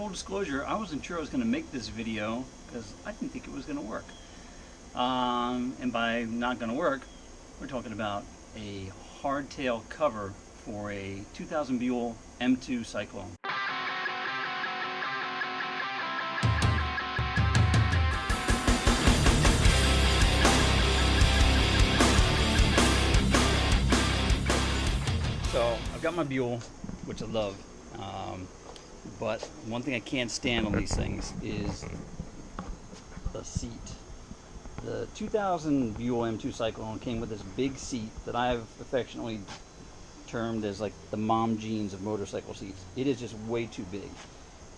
full disclosure, I wasn't sure I was going to make this video because I didn't think it was going to work. And by not going to work, we're talking about a hardtail cover for a 2000 Buell M2 Cyclone. So I've got my Buell, which I love, but one thing I can't stand on these things is the seat. The 2000 Buell M2 Cyclone came with this big seat that I've affectionately termed as like the mom jeans of motorcycle seats. It is just way too big.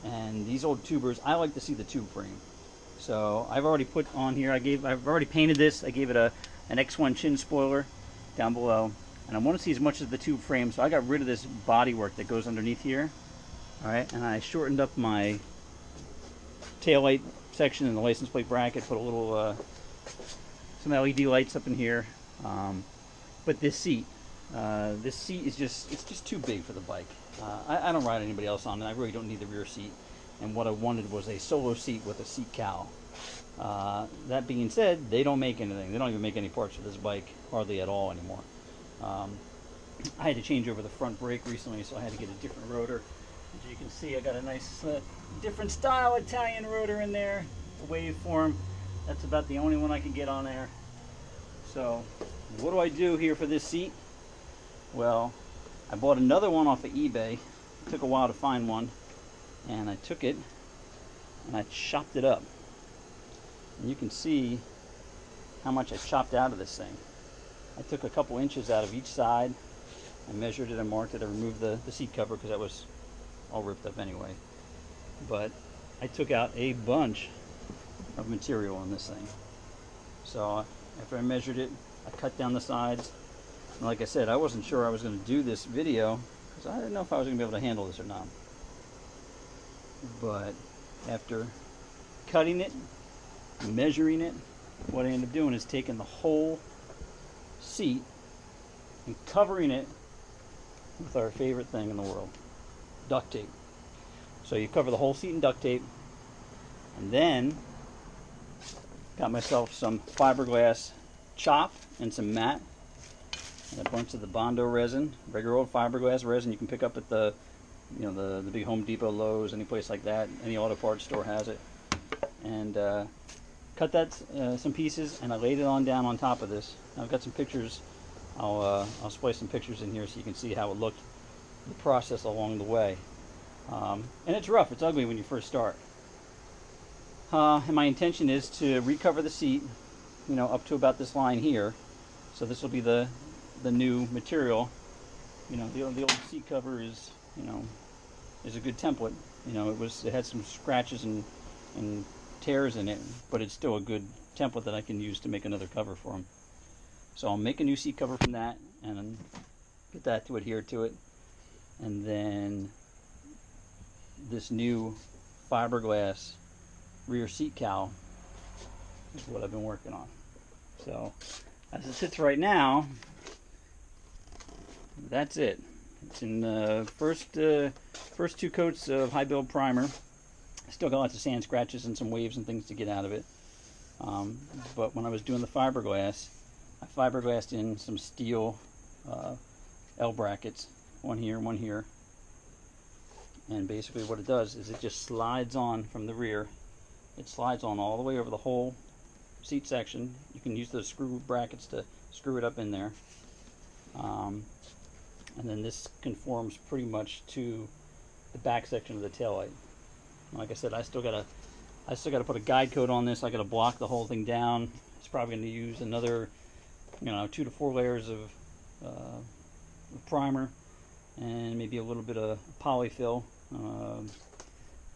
And these old tubers, I like to see the tube frame. So I've already put on here, I've already painted this. I gave it an X1 chin spoiler down below. And I want to see as much as the tube frame, so I got rid of this bodywork that goes underneath here. Alright, and I shortened up my taillight section in the license plate bracket, put a little some LED lights up in here. But this seat is just too big for the bike. I don't ride anybody else on it. I really don't need the rear seat. And what I wanted was a solo seat with a seat cowl. That being said, they don't make anything. They don't even make any parts for this bike, hardly at all anymore. I had to change over the front brake recently, so I had to get a different rotor. As you can see, I got a nice different style Italian rotor in there, a waveform. That's about the only one I can get on there. So what do I do here for this seat? Well, I bought another one off of eBay. It took a while to find one, and I took it and I chopped it up, and you can see how much I chopped out of this thing. I took a couple inches out of each side. I measured it and marked it. I removed the seat cover because that was all ripped up anyway. But I took out a bunch of material on this thing. So after I measured it, I cut down the sides. And like I said, I wasn't sure I was going to do this video because I didn't know if I was going to be able to handle this or not. But after cutting it, measuring it, what I ended up doing is taking the whole seat and covering it with our favorite thing in the world, duct tape. So you cover the whole seat in duct tape, and then got myself some fiberglass chop and some mat and a bunch of the Bondo resin, regular old fiberglass resin you can pick up at the the big Home Depot, Lowe's, any place like that. Any auto parts store has it. And cut that some pieces, and I laid it on down on top of this. I've got some pictures. I'll splice some pictures in here so you can see how it looked, the process along the way. And it's rough, it's ugly when you first start. And my intention is to recover the seat, up to about this line here. So this will be the new material. The old seat cover is a good template. It had some scratches and tears in it, but it's still a good template that I can use to make another cover for them. So I'll make a new seat cover from that and get that to adhere to it, and then this new fiberglass rear seat cowl is what I've been working on. So as it sits right now, that's it. It's in the first two coats of high build primer. Still got lots of sand scratches and some waves and things to get out of it. But when I was doing the fiberglass, I fiberglassed in some steel L brackets, one here, one here. And basically what it does is it just slides on from the rear. It slides on all the way over the whole seat section. You can use those screw brackets to screw it up in there. And then this conforms pretty much to the back section of the taillight. Like I said, I still gotta put a guide coat on this. I gotta block the whole thing down. It's probably gonna use another 2 to 4 layers of primer and maybe a little bit of polyfill.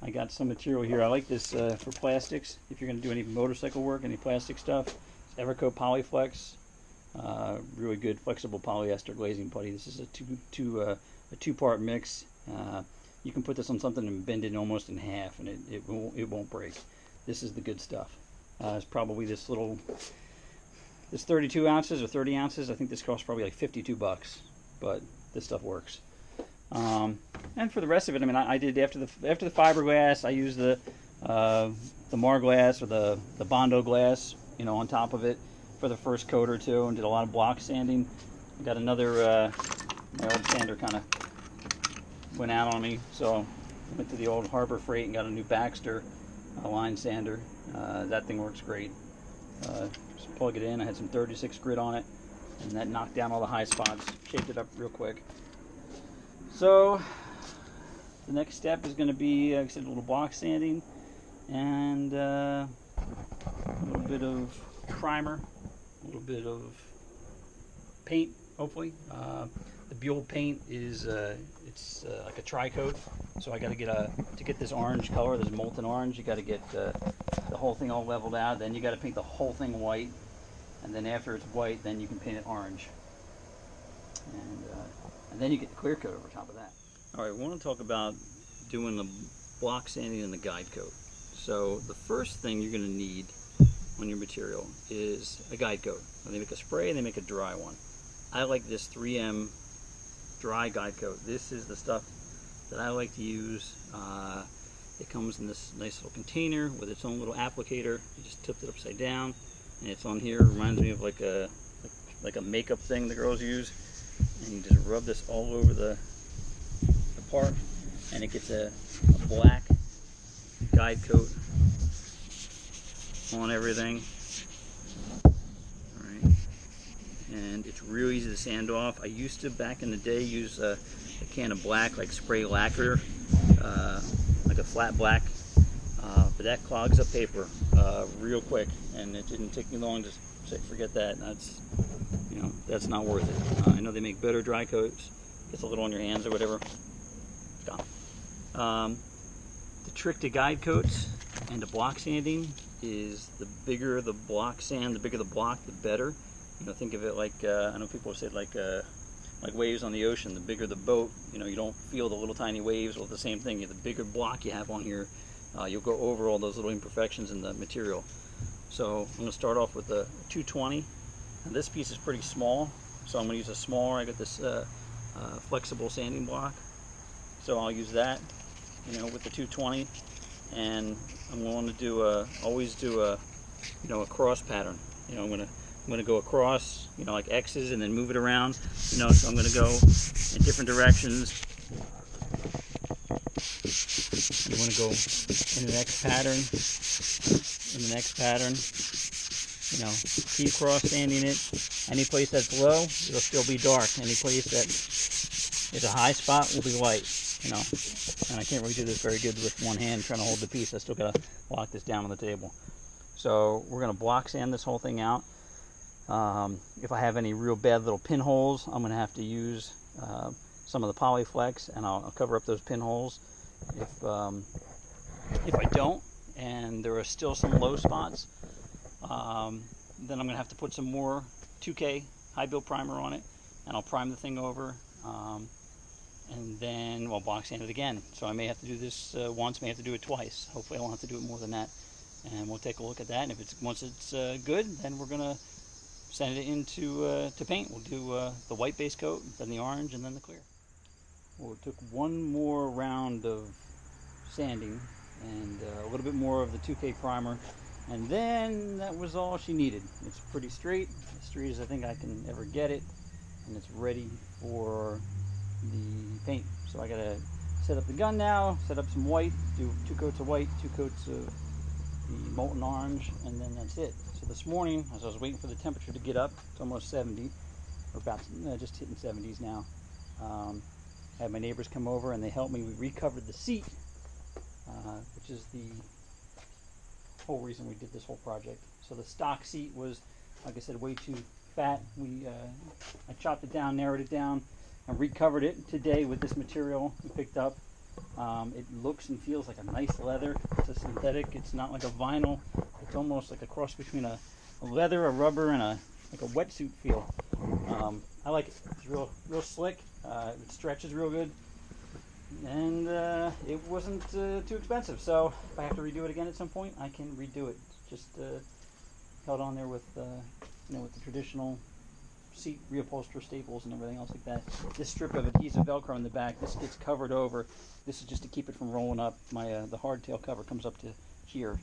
I got some material here. I like this for plastics. If you're gonna do any motorcycle work, any plastic stuff, it's Evercoat Polyflex. Really good flexible polyester glazing putty. This is a two-part mix. You can put this on something and bend it almost in half, and it won't break. This is the good stuff. It's probably this 32 ounces or 30 ounces. I think this costs probably like $52, but this stuff works. And for the rest of it, I mean, I did after the fiberglass, I used the Marglass or the Bondo glass, you know, on top of it for the first coat or two, and did a lot of block sanding. Got another my old sander kind of went out on me, so I went to the old Harbor Freight and got a new Baxter line sander. That thing works great. Just plug it in. I had some 36 grit on it, and that knocked down all the high spots, shaped it up real quick. So the next step is going to be, like I said, a little block sanding and a little bit of primer, a little bit of paint, hopefully. The Buell paint is it's like a tri-coat, so I got to get to get this orange color, this molten orange. You got to get the whole thing all leveled out. Then you got to paint the whole thing white, and then after it's white, then you can paint it orange, and then you get the clear coat over top of that. All right, we want to talk about doing the block sanding and the guide coat. So the first thing you're going to need on your material is a guide coat. They make a spray and they make a dry one. I like this 3M dry guide coat. This is the stuff that I like to use. It comes in this nice little container with its own little applicator. You just tip it upside down, and it's on here. It reminds me of like a makeup thing the girls use. And you just rub this all over the part, and it gets a black guide coat on everything. Alright, and it's real easy to sand off. I used to, back in the day, use a can of black, like spray lacquer, like a flat black, but that clogs up paper real quick, and it didn't take me long to say forget that. That's, you know, that's not worth it. I know they make better dry coats. Gets a little on your hands or whatever. It's gone. The trick to guide coats and to block sanding is the bigger the block sand, the bigger the block, the better. You know, think of it like I know people say like waves on the ocean. The bigger the boat, you know, you don't feel the little tiny waves. Well, the same thing. The bigger block you have on here, you'll go over all those little imperfections in the material. So I'm going to start off with a 220. And this piece is pretty small, so I'm going to use a smaller. I got this flexible sanding block, so I'll use that, you know, with the 220. And I'm going to always do a cross pattern. You know, I'm going to go across, you know, like X's, and then move it around. You know, so I'm going to go in different directions. You want to go in the next pattern, in the next pattern. You know, keep cross sanding it. Any place that's low, it'll still be dark. Any place that is a high spot will be light. You know, and I can't really do this very good with one hand trying to hold the piece. I still gotta lock this down on the table. So we're gonna block sand this whole thing out. If I have any real bad little pinholes, I'm gonna have to use some of the Polyflex, and I'll cover up those pinholes. If I don't, and there are still some low spots, then I'm going to have to put some more 2K high build primer on it, and I'll prime the thing over, and then I'll block sand it again. So I may have to do this once, may have to do it twice. Hopefully I won't have to do it more than that, and we'll take a look at that. And if once it's good, then we're going to send it into to paint. We'll do the white base coat, then the orange, and then the clear. Well, it took one more round of sanding and a little bit more of the 2K primer, and then that was all she needed. It's pretty straight, as straight as I think I can ever get it, and it's ready for the paint. So I gotta set up the gun now, set up some white, do 2 coats of white, 2 coats of the molten orange, and then that's it. So this morning, as I was waiting for the temperature to get up, it's almost 70, or about just hitting 70s now. I had my neighbors come over and they helped me. We recovered the seat, which is the whole reason we did this whole project. So the stock seat was, like I said, way too fat. I chopped it down, narrowed it down, and recovered it today with this material we picked up. It looks and feels like a nice leather. It's a synthetic. It's not like a vinyl. It's almost like a cross between a leather, a rubber, and like a wetsuit feel. I like it. It's real slick. It stretches real good, and it wasn't too expensive. So if I have to redo it again at some point, I can redo it. Just held on there with with the traditional seat reupholster staples and everything else like that. This strip of adhesive Velcro in the back, this gets covered over. This is just to keep it from rolling up. My the hardtail cover comes up to here,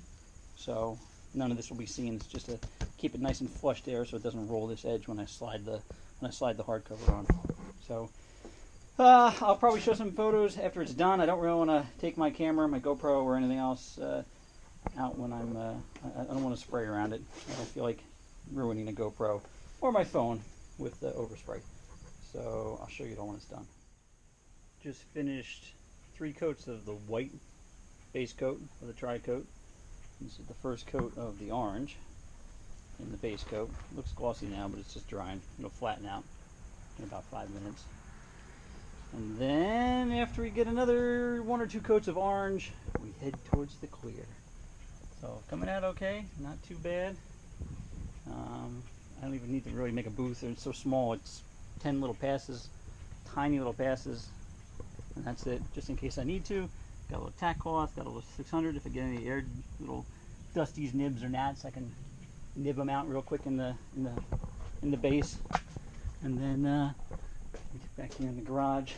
so none of this will be seen. It's just to keep it nice and flush there, so it doesn't roll this edge when I slide the hardcover on. So I'll probably show some photos after it's done. I don't really want to take my camera, my GoPro, or anything else out when I'm. I don't want to spray around it. I don't feel like ruining a GoPro or my phone with the overspray. So I'll show you it all when it's done. Just finished 3 coats of the white base coat of the tri-coat. This is the first coat of the orange in the base coat. It looks glossy now, but it's just drying. It'll flatten out in about 5 minutes. And then after we get another 1 or 2 coats of orange, we head towards the clear. So coming out okay, not too bad. I don't even need to really make a booth. It's so small. It's 10 little passes, tiny little passes, and that's it. Just in case I need to. Got a little tack cloth. Got a little 600. If I get any air, little dusties, nibs, or gnats, I can nib them out real quick in the base. And then get back here in the garage.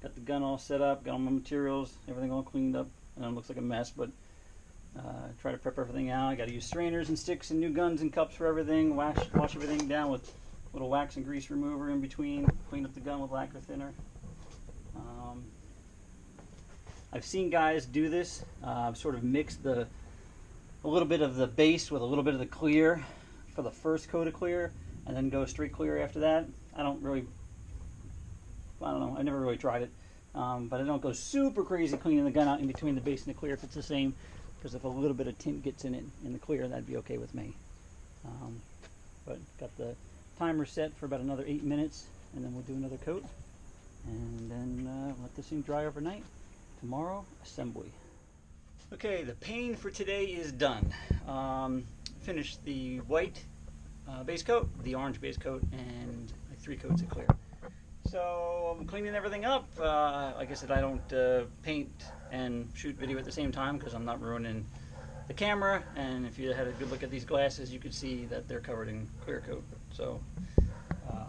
Got the gun all set up. Got all my materials. Everything all cleaned up. It looks like a mess, but try to prep everything out. I got to use strainers and sticks and new guns and cups for everything. Wash everything down with a little wax and grease remover in between. Clean up the gun with lacquer thinner. I've seen guys do this. Sort of mix a little bit of the base with a little bit of the clear for the first coat of clear, and then go straight clear after that. I don't know. I never really tried it, but I don't go super crazy cleaning the gun out in between the base and the clear if it's the same. Because if a little bit of tint gets in it in the clear, that'd be okay with me. But got the timer set for about another 8 minutes, and then we'll do another coat, and then let this thing dry overnight. Tomorrow, assembly. Okay, the paint for today is done. Finished the white base coat, the orange base coat, and like 3 coats of clear. So I'm cleaning everything up. Like I said, I don't paint and shoot video at the same time because I'm not ruining the camera. And if you had a good look at these glasses, you could see that they're covered in clear coat. So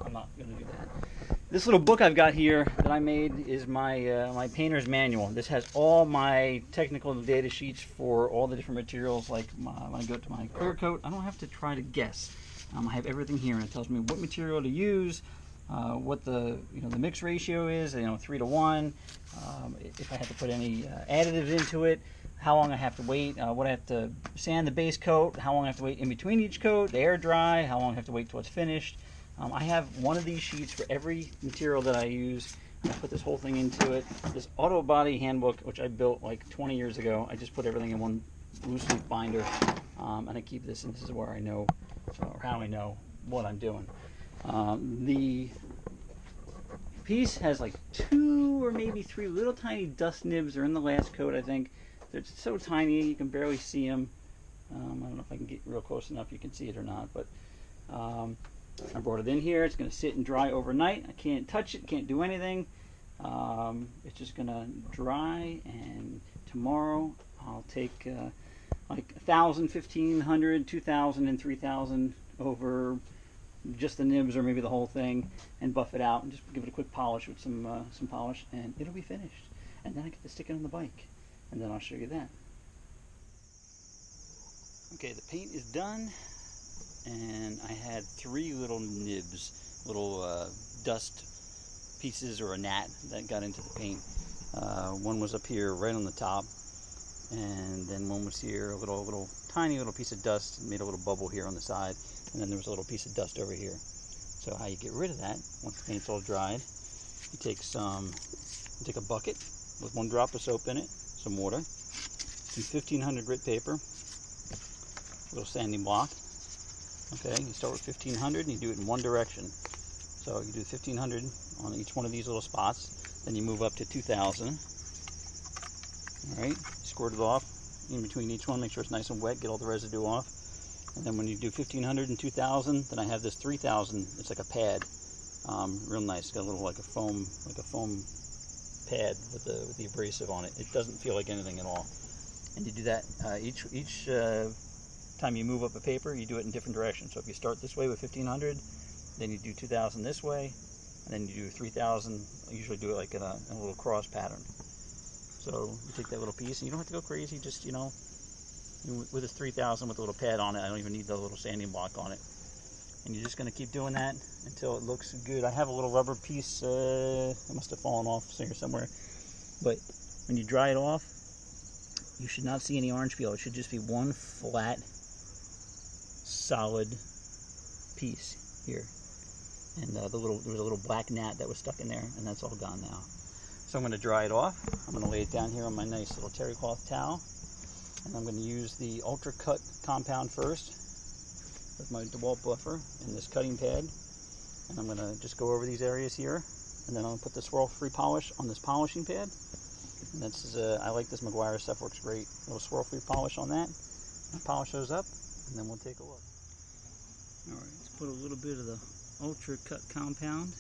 I'm not going to do that. This little book I've got here that I made is my my painter's manual. This has all my technical data sheets for all the different materials. Like when I go to my clear coat, I don't have to try to guess. I have everything here, and it tells me what material to use. What the the mix ratio is, 3 to 1. If I have to put any additives into it, how long I have to wait, what I have to sand the base coat, how long I have to wait in between each coat, the air dry, how long I have to wait till it's finished. I have one of these sheets for every material that I use. I put this whole thing into it. This auto body handbook, which I built like 20 years ago, I just put everything in one loose leaf binder, and I keep this, and this is where I know, or how I know what I'm doing. The piece has like 2 or maybe 3 little tiny dust nibs. They're in the last coat, I think. They're so tiny you can barely see them. I don't know if I can get real close enough you can see it or not, but I brought it in here. It's going to sit and dry overnight. I can't touch it, can't do anything. It's just going to dry, and tomorrow I'll take like 1,000, 1,500, 2,000, and 3,000 over just the nibs or maybe the whole thing, and buff it out and just give it a quick polish with some polish, and it'll be finished. And then I get to stick it on the bike, and then I'll show you that. Okay, the paint is done, and I had 3 little nibs, little dust pieces or a gnat that got into the paint. One was up here right on the top, and then one was here, a tiny little piece of dust, made a little bubble here on the side, and then there was a little piece of dust over here. So how you get rid of that, once the paint's all dried, you take a bucket with 1 drop of soap in it, some water, some 1500 grit paper, a little sanding block. Okay, you start with 1500 and you do it in one direction. So you do 1500 on each one of these little spots, then you move up to 2000. Alright, squirt it off in between each one, make sure it's nice and wet, get all the residue off. And then when you do 1500 and 2000, then I have this 3000. It's like a pad, real nice. It's got a little like a foam pad with the abrasive on it. It doesn't feel like anything at all. And you do that each time you move up a paper, you do it in different directions. So if you start this way with 1500, then you do 2,000 this way, and then you do 3,000. I usually do it like in a little cross pattern. So you take that little piece, and you don't have to go crazy, just, you know, with this 3,000 with a little pad on it. I don't even need the little sanding block on it. And you're just going to keep doing that until it looks good. I have a little rubber piece, it must have fallen off here somewhere. But when you dry it off, you should not see any orange peel. It should just be one flat, solid piece here. And there was a little black gnat that was stuck in there, and that's all gone now. So I'm going to dry it off. I'm going to lay it down here on my nice little terry cloth towel. And I'm going to use the Ultra Cut compound first with my DeWalt buffer and this cutting pad. And I'm going to just go over these areas here. And then I'm going to put the swirl-free polish on this polishing pad. And that's, I like this Meguiar stuff, works great. A little swirl-free polish on that. And polish those up, and then we'll take a look. Alright, let's put a little bit of the Ultra Cut compound.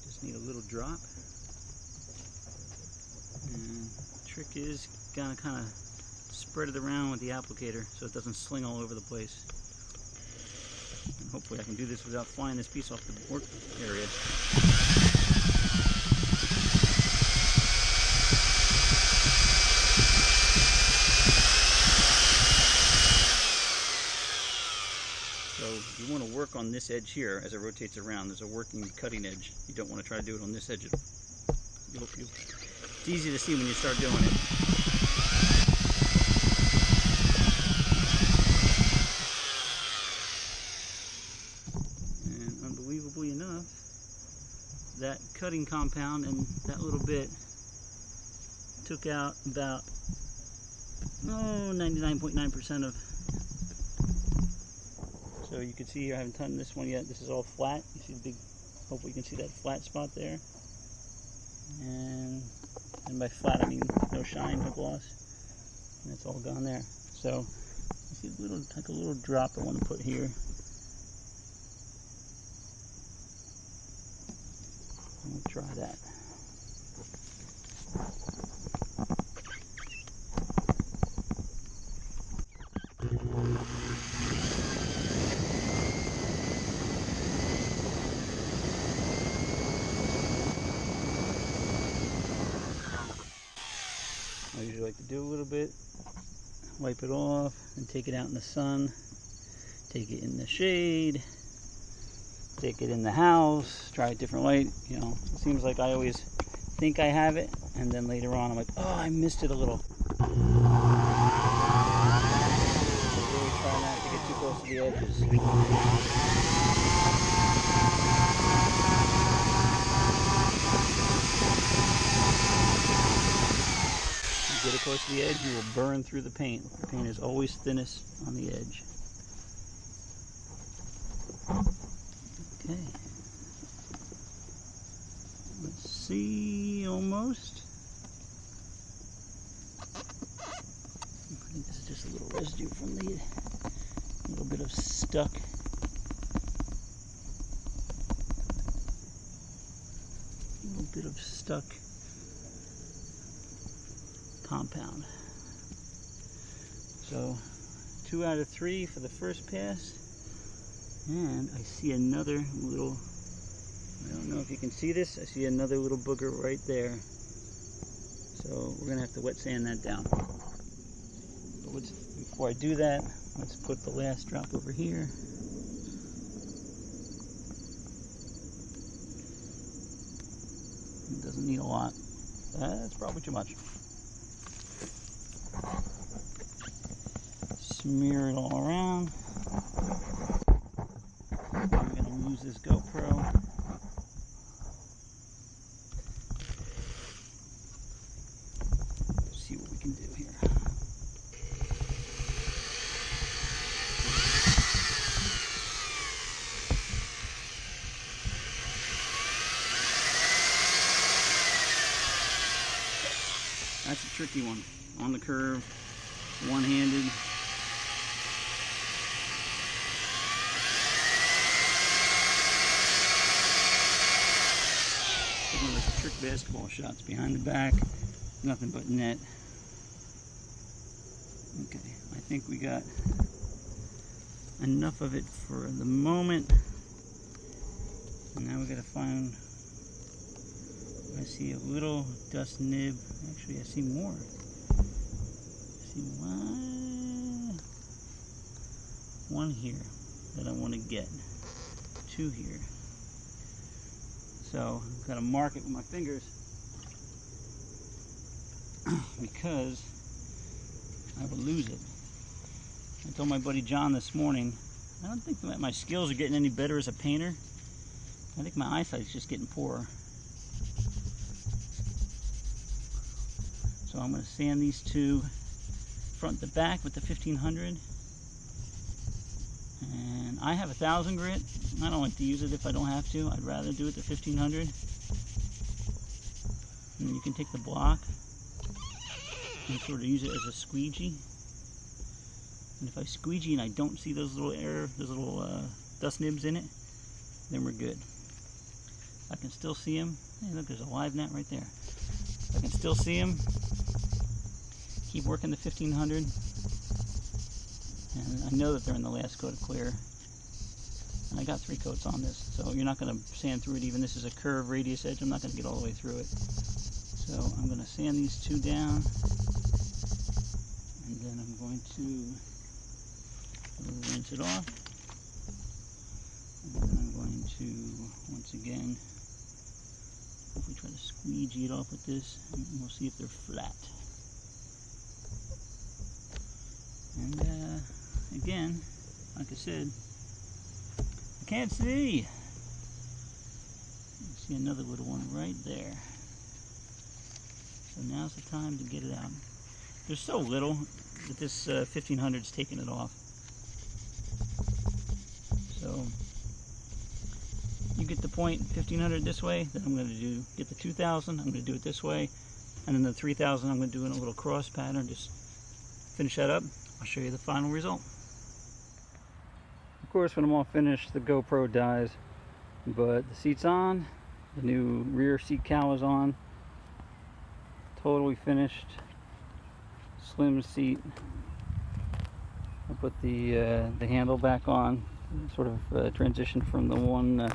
Just need a little drop. And the trick is gotta kind of spread it around with the applicator so it doesn't sling all over the place. And hopefully I can do this without flying this piece off the work area. So you want to work on this edge here as it rotates around. There's a working cutting edge. You don't want to try to do it on this edge. It's easy to see when you start doing it. And unbelievably enough, that cutting compound and that little bit took out about 99.9% of. So you can see here, I haven't done this one yet. This is all flat. You see the big, hopefully you can see that flat spot there. And by flat I mean no shine, no gloss. And it's all gone there. So you see a little, like a little drop I want to put here. I'm going to try that. I usually like to do a little bit, wipe it off, and take it out in the sun, take it in the shade, take it in the house, try a different light. You know, it seems like I always think I have it, and then later on I'm like, oh, I missed it a little. So really try not to get too close to the edges. Get it close to the edge, you will burn through the paint. The paint is always thinnest on the edge. Okay. Let's see, almost. I think this is just a little residue from the little bit of stuck. A little bit of stuck compound. So 2 out of 3 for the first pass, and I see another little, I don't know if you can see this, I see another little booger right there. So we're gonna have to wet sand that down. But before I do that, let's put the last drop over here. It doesn't need a lot. That's probably too much. Smear it all around. I'm going to lose this GoPro. See what we can do here. That's a tricky one. On the curve, one-handed. One of those trick basketball shots behind the back, nothing but net. Okay, I think we got enough of it for the moment. And now we gotta find, I see a little dust nib. Actually, I see more. I see one here that I want to get. Two here. So I've got to mark it with my fingers because I will lose it. I told my buddy John this morning, I don't think that my skills are getting any better as a painter. I think my eyesight's just getting poorer. So I'm going to sand these two front to back with the 1500. And I have 1000 grit. I don't like to use it if I don't have to. I'd rather do it the 1500. And then you can take the block and sort of use it as a squeegee. And if I squeegee and I don't see those little dust nibs in it, then we're good. I can still see them. Hey, look, there's a live net right there. I can still see them. Keep working the 1500. And I know that they're in the last coat of clear. And I got 3 coats on this, so you're not going to sand through it even. This is a curved radius edge. I'm not going to get all the way through it. So I'm going to sand these two down. And then I'm going to rinse it off. And then I'm going to, once again, if we try to squeegee it off with this, and we'll see if they're flat. And again, like I said, I can't see. You see another little one right there. So now's the time to get it out. There's so little that this 1500's taking it off. So you get the point. 1500 this way, then I'm going to get the 2000. I'm going to do it this way, and then the 3000 I'm going to do in a little cross pattern. Just finish that up. I'll show you the final result. Of course, when I'm all finished, the GoPro dies, but the seat's on. The new rear seat cowl is on. Totally finished. Slim seat. I put the handle back on. Sort of transition from the one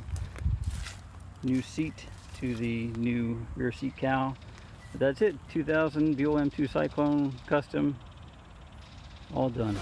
new seat to the new rear seat cowl. But that's it. 2000 Buell M2 Cyclone custom. All done.